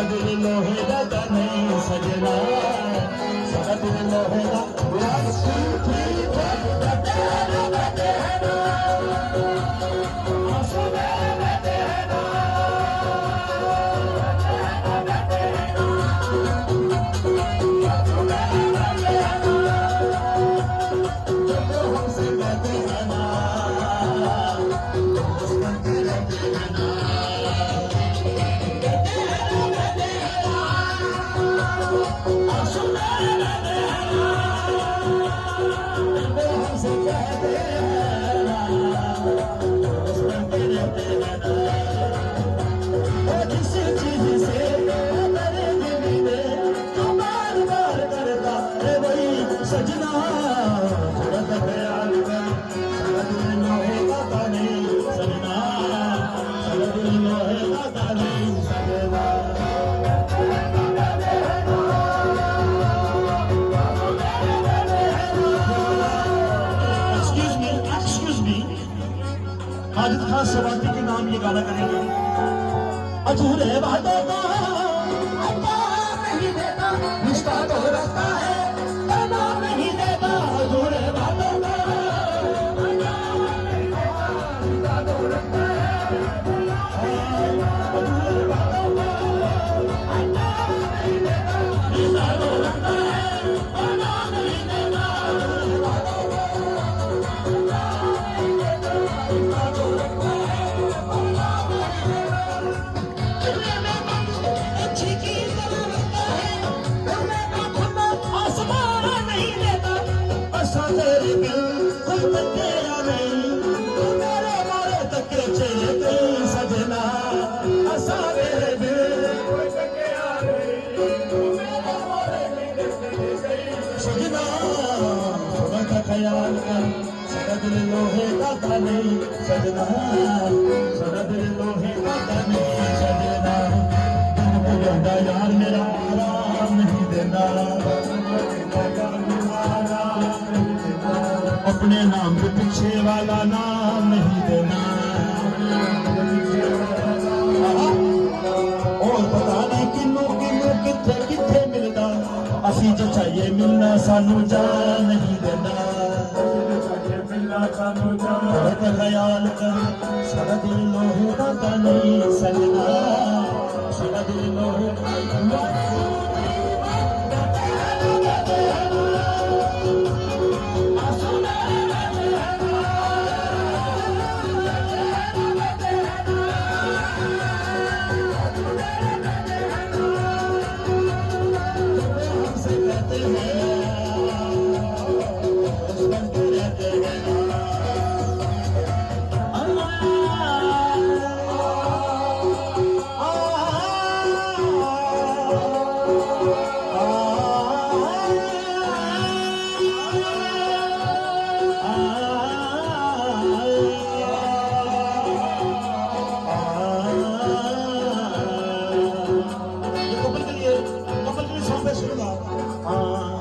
दिल लोहे का नहीं सजना, सारा दिल लोहे का। सजना थोड़ा सा ख्याल कर, सारा दिल लोहे का नहीं सजना, सारा दिल लोहे का नहीं सजना। एक्सक्यूज मी, माजिद खान सवाती के नाम ये गाना करेंगे। अधूरे बातों को अल्लाह नहीं देता, रिश्ता तो रखता है अल्लाह नहीं देता। अधूरे बातों को अल्लाह नहीं देता, रिश्ता तो रखता है। अधूरे बातों को अल्लाह नहीं देता, रिश्ता तो रखता है। अल्लाह नहीं देता, अधूरे बातों को अल्लाह नहीं देता, रिश्ता तो रखता है। अल्लाह नहीं देता, अच्छी की तरह रखता है, आसमान नहीं देता। असा तेरे दिल कोई तकेया नहीं, तू मेरे मोरे तके चले गई सजना। असा तेरे दिल कोई तकेया नहीं, तू मेरे मोरे तके चले गई सजना। थोड़ा सा ख्याल कर, सारा दिल लोहे का नहीं सजना, सारा दिल लोहे का नहीं सजना। यार मेरा आराम नहीं देना, अपने नाम के पीछे वाला नाम नहीं देना। और पता नहीं किन्नू किन्नू किथे किथे मिलता, असी जो चाहिए मिलना सानू जान नहीं देना। थोड़ा सा ख्याल कर, सारा दिल लोहे का नहीं सजना, सारा दिल लोहे का। कपल के लिए सॉन्ग पे सुनूंगा।